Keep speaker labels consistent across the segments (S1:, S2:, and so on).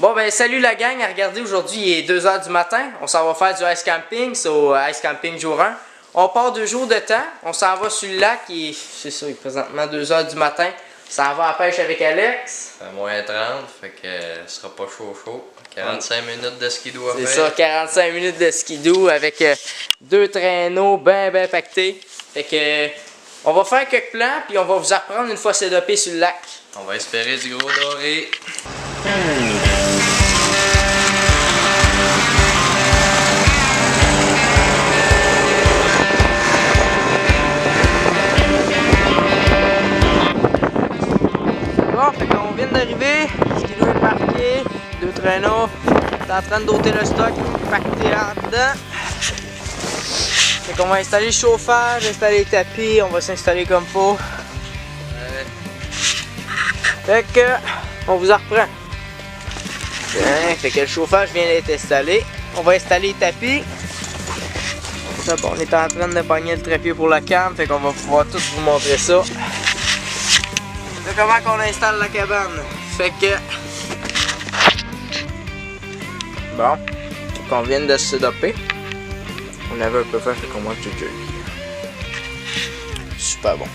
S1: Bon ben salut la gang, regardez, aujourd'hui il est 2h du matin, on s'en va faire du ice camping, c'est au ice camping jour 1. On part 2 jours de temps, on s'en va sur le lac, c'est ça, il est présentement 2h du matin. On s'en va à la pêche avec Alex.
S2: C'est à moins 30, fait que ce sera pas chaud. 45 minutes de skidoo à faire.
S1: C'est ça, 45 minutes de skidoo avec 2 traîneaux bien pactés. Fait que on va faire quelques plans puis on va vous reprendre une fois c'est dopé sur le lac.
S2: On va espérer du gros doré.
S1: Bon, fait qu'on vient d'arriver, skidoo est parqué, 2 traîneaux, t'es en train d'ôter le stock, pacté en dedans. Fait qu'on va installer le chauffage, installer les tapis, on va s'installer comme faut. Fait que, on vous en reprend. Bien, fait que le chauffage vient d'être installé. On va installer les tapis. Ça, bon, on est en train de pogner le trépied pour la cam, fait qu'on va pouvoir tous vous montrer ça. C'est comment qu'on installe la cabane. Fait que... Bon, faut qu'on vienne de se doper. On avait un peu fait qu'on mange tout jeu. Super bon.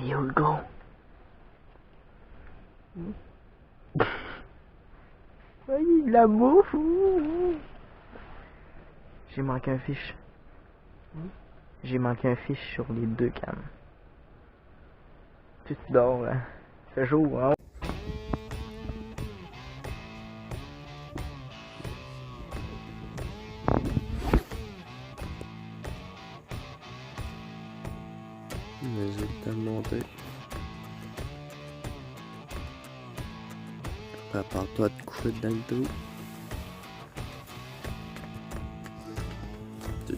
S1: Here we go. De la bouffe. J'ai manqué un fiche. J'ai manqué un fiche sur les 2 cannes. Tu dors, hein? C'est jour, hein?
S2: Résultat de montée. Prépare-toi de coucher dans le trou.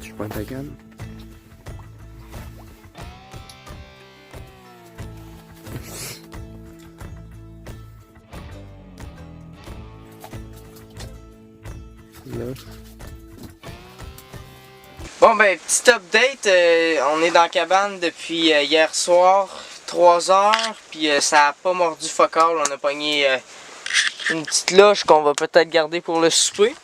S2: Tu prends ta canne? Là.
S1: Bon ben, petit update, on est dans la cabane depuis hier soir, 3h, puis ça a pas mordu focal, on a pogné une petite loche qu'on va peut-être garder pour le souper.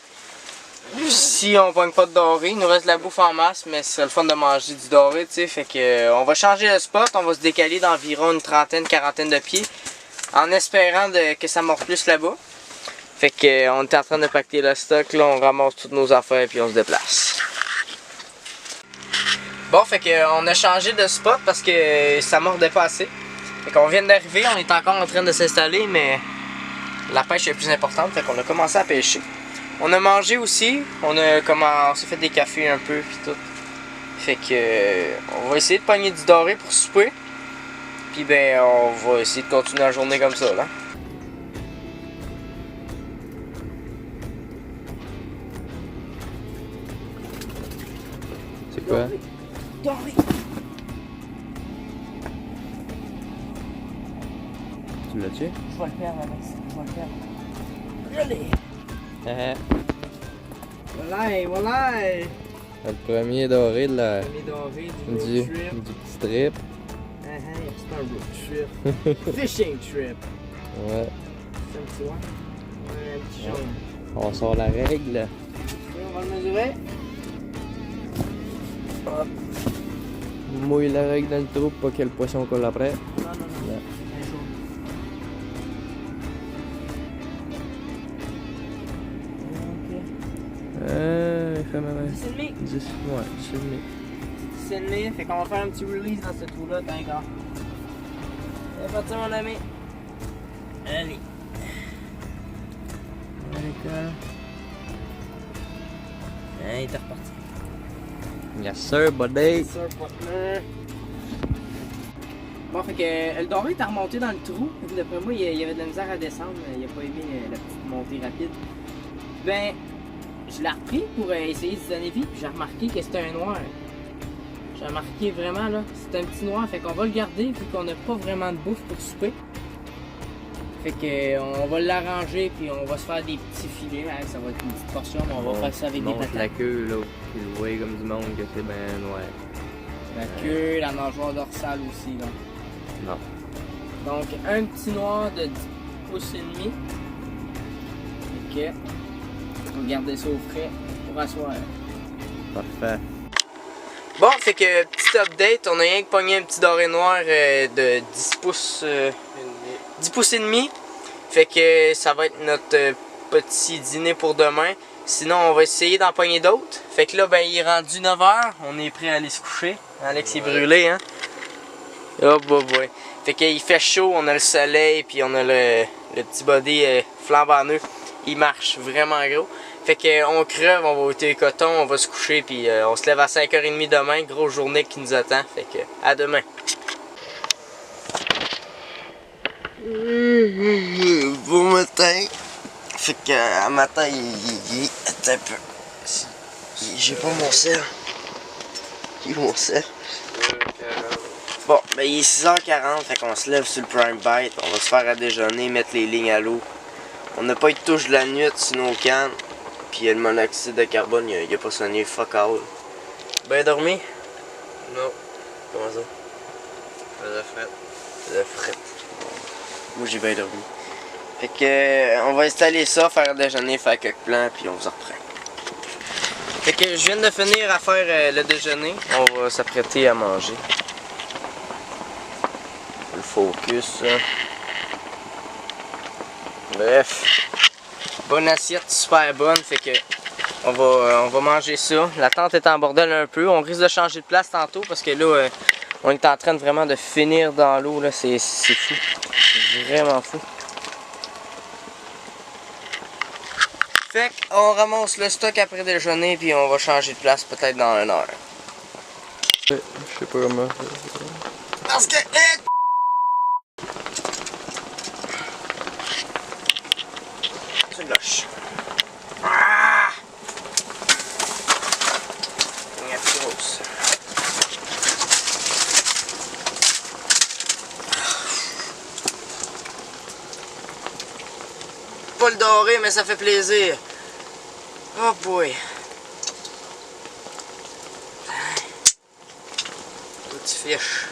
S1: Si on pogne pas de doré, il nous reste de la bouffe en masse, mais c'est le fun de manger du doré, tu sais, fait que on va changer le spot, on va se décaler d'environ une trentaine, quarantaine de pieds, en espérant que ça morde plus là-bas. Fait que on est en train de pacter le stock, là on ramasse toutes nos affaires puis on se déplace. Bon, fait qu'on a changé de spot parce que ça mordait pas assez. Fait qu'on vient d'arriver, on est encore en train de s'installer, mais la pêche est plus importante, fait qu'on a commencé à pêcher. On a mangé aussi, on s'est fait des cafés un peu pis tout. Fait que on va essayer de pogner du doré pour souper. Puis ben on va essayer de continuer la journée comme ça là.
S2: C'est quoi?
S1: Doré!
S2: Tu l'as tué?
S1: Je vais le faire, Alex. Je vais le faire. Allez! Voilà, voilà!
S2: Le premier doré de la...
S1: Ami doré du road
S2: du
S1: trip.
S2: petit trip.
S1: C'est un road trip. Fishing trip.
S2: Ouais.
S1: C'est un petit ouais. Ouais, un petit jaune.
S2: On sort la règle.
S1: On va le mesurer. Hop.
S2: Mouille la règle dans le trou pour pas qu'il y ait le poisson colle après.
S1: Non. Un jaune.
S2: Comment
S1: 10,5.
S2: 10, ouais, 10,5.
S1: 10,5. Fait qu'on va faire un petit release dans ce trou-là, t'as encore. C'est parti, mon ami. Allez. D'accord. Il est reparti.
S2: Yes sir, buddy.
S1: Sir partner. Bon, fait que le doré est remonté dans le trou. D'après moi, il y avait de la misère à descendre. Il a pas aimé la petite montée rapide. Ben, je l'ai repris pour essayer de se donner vie. Puis j'ai remarqué que c'était un noir. J'ai remarqué vraiment là, c'est un petit noir. Fait qu'on va le garder vu qu'on n'a pas vraiment de bouffe pour souper. Fait que on va l'arranger puis on va se faire des petits filets. Hein, ça va être une petite portion, mais on va faire ça avec des patates.
S2: La queue là, tu le vois comme du monde que c'est ben noir.
S1: La queue, la nageoire dorsale aussi là.
S2: Non.
S1: Donc un petit noir de 10 pouces et demi. Ok. On va garder ça au frais pour asseoir.
S2: Parfait.
S1: Bon, fait que petit update, on a rien que pogné un petit doré noir de 10 pouces. 10 pouces et demi. Fait que ça va être notre petit dîner pour demain. Sinon, on va essayer d'en pogner d'autres. Fait que là, ben, il est rendu 9h. On est prêt à aller se coucher. Alex est brûlé, hein? Oh boy. Fait qu'il fait chaud, on a le soleil, puis on a le petit body flambant neuf. Il marche vraiment gros. Fait qu'on crève, on va ôter les cotons, on va se coucher, puis on se lève à 5h30 demain. Grosse journée qui nous attend. Fait que à demain. Bon matin. Fait que à matin, il attends un peu. J'ai pas mon sel. J'ai mon sel. Bon, ben il est 6h40, fait qu'on se lève sur le prime bite. On va se faire à déjeuner, mettre les lignes à l'eau. On n'a pas eu de touche de la nuit sur nos cannes. Puis le monoxyde de carbone, il a pas sonné fuck all. Ben dormi?
S2: Non.
S1: Comment ça?
S2: Le fret.
S1: Le fret. Moi j'ai bien dormi. Fait que on va installer ça, faire le déjeuner, faire quelques plans, puis on vous en reprend. Fait que je viens de finir à faire le déjeuner. On va s'apprêter à manger. Le focus. Bref. Bonne assiette, super bonne. Fait que on va manger ça. La tente est en bordel un peu. On risque de changer de place tantôt parce que là, on est en train vraiment de finir dans l'eau. C'est fou. Vraiment fou. Fait qu'on ramasse le stock après déjeuner puis on va changer de place peut-être dans 1 heure.
S2: Je sais pas comment.
S1: Parce que... C'est lâche. Ah! Il y a plus grosse. Pas le doré, mais ça fait plaisir. Oh boy. Petit fiche.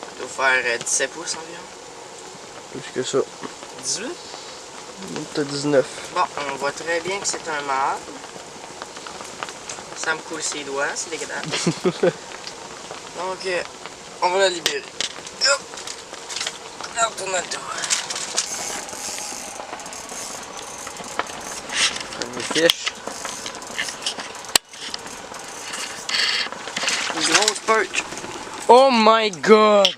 S1: Ça doit faire 17 pouces environ.
S2: Plus que ça.
S1: 18?
S2: T'as 19.
S1: Bon, on voit très bien que c'est un mâle. Ça me coule ses doigts, c'est dégueulasse. Donc, on va la libérer. Hop! Là, on tourne le tour.
S2: Une fiche.
S1: Une grosse perch. Oh my god!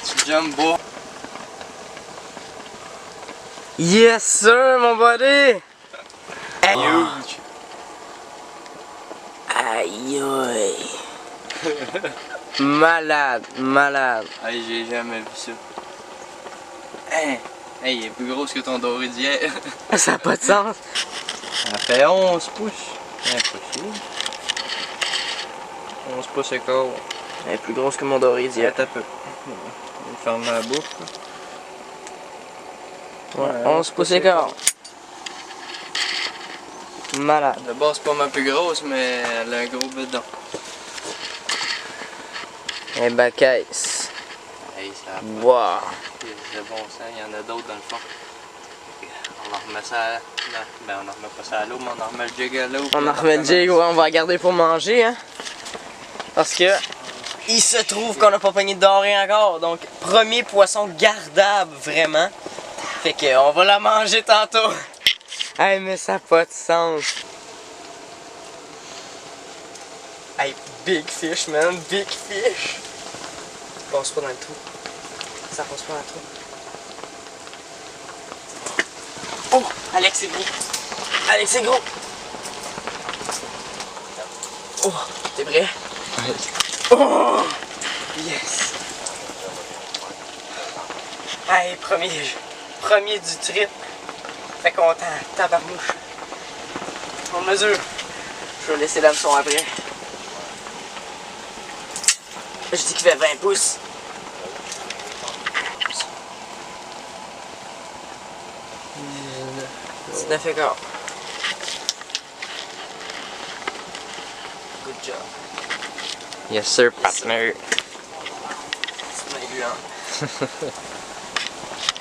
S2: Tu jumbo.
S1: Yes sir, mon buddy!
S2: Huge.
S1: Aïe aïe! Malade, malade.
S2: Hey, j'ai jamais vu ça. Hey, il est plus grosse que ton doré d'hier.
S1: Ça n'a pas de sens.
S2: Ça fait 11 pouces. Impossible. 11 pouces et quart.
S1: Elle est plus grosse que mon doré d'hier.
S2: Attends un peu. Il ferme la bouche.
S1: Ouais, 11 pouces et quart. Malade.
S2: La base c'est pas ma plus grosse, mais elle a un gros bidon.
S1: Et ben caisse.
S2: Hey, ça a
S1: Wow.
S2: c'est bon sang, il y en a d'autres dans le fond. On en remet ça à... Non, ben on en remet pas ça à l'eau, mais on en remet le jig à l'eau.
S1: On en remet le jig, ouais, on va la garder pour manger, hein. Parce que il se trouve qu'on n'a pas pogné de dorée encore. Donc, premier poisson gardable, vraiment. Fait que on va la manger tantôt. Hey, mais ça n'a pas de sens. Hey, big fish, man, big fish. Ça passe pas dans le trou. Ça passe pas dans le trou. Oh, Alex, c'est gros. Alex, c'est gros. Oh, t'es prêt? Oh! Yes! Hey, premier du trip. Fait content, tabarnouche. On mesure. Je vais laisser l'hameçon après. Je dis qu'il fait 20 pouces. 19 et quart. Good job.
S2: Yes sir, partner.
S1: C'est magnifique.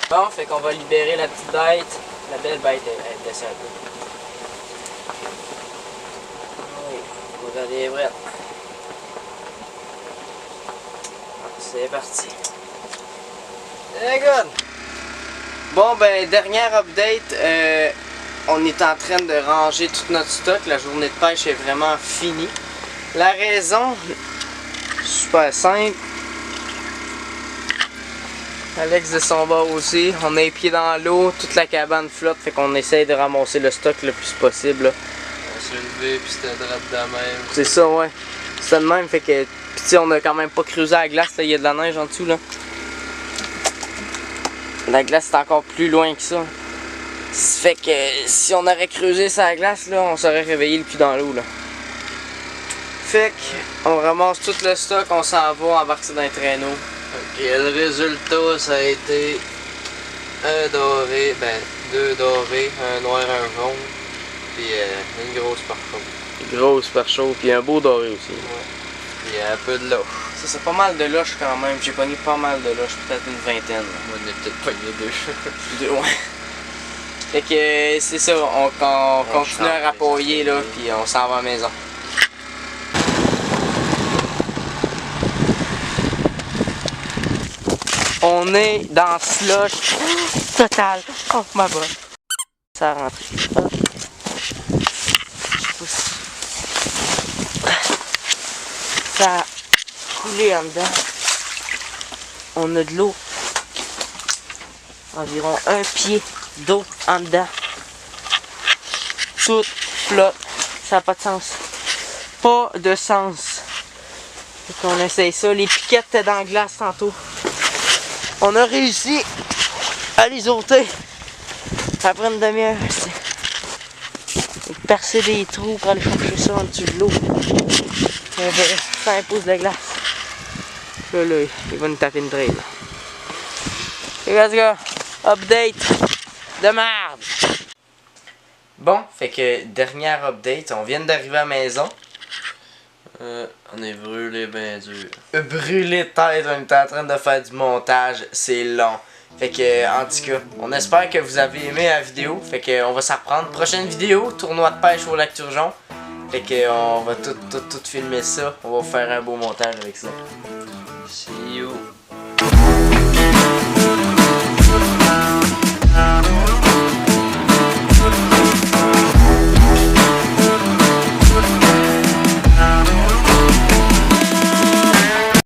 S1: Bon, fait qu'on va libérer la petite bête. La belle bête, elle descend un peu. Oui, on va aller prête. C'est parti. Very good. Bon, ben, dernière update. On est en train de ranger tout notre stock. La journée de pêche est vraiment finie. La raison, super simple. Alex de son bord aussi. On a les pieds dans l'eau. Toute la cabane flotte. Fait qu'on essaye de ramasser le stock le plus possible. Là.
S2: On s'est levé puis c'était drap de même.
S1: C'est ça, ouais. C'est de même. Fait que, pis tu sais, on a quand même pas creusé la glace. Il y a de la neige en dessous. Là. La glace est encore plus loin que ça. Ça fait que si on aurait creusé sa glace, là, on serait réveillé le cul dans l'eau. Là. Fait qu'on ramasse tout le stock, on s'en va embarquer dans les traîneaux.
S2: Ok, le résultat ça a été un doré, ben 2 dorés, un noir, un jaune, puis une grosse par chaude.
S1: Grosse par chaud, puis un beau doré aussi.
S2: Ouais. Puis un peu de loche.
S1: Ça, c'est pas mal de loches quand même. J'ai pogné pas mal de loches, peut-être une vingtaine.
S2: Moi, on a peut-être pogné 2.
S1: Ouais. Fait que c'est ça, on continue à rapporter là, puis on s'en va à la maison. On est dans slush total. Oh ma bonne. Ça a rentré. Ça a coulé en dedans. On a de l'eau. Environ un pied d'eau en dedans. Tout flotte. Ça n'a pas de sens. Pas de sens. Fait qu'on essaye ça. Les piquettes étaient dans la glace tantôt. On a réussi à les ôter. Après une demi-heure. Percer des trous pour aller chercher ça en dessous de l'eau. Ça impose de la glace. Là, il va nous taper une trail. Et let's go. Update de merde. Bon, fait que dernière update. On vient d'arriver à la maison.
S2: On est brûlé ben dur.
S1: Brûlé de tête, on est en train de faire du montage. C'est long. Fait que, en tout cas, on espère que vous avez aimé la vidéo. Fait que, on va s'en reprendre. Prochaine vidéo, tournoi de pêche au lac Turgeon. Fait que, on va tout filmer ça. On va faire un beau montage avec ça.
S2: See you.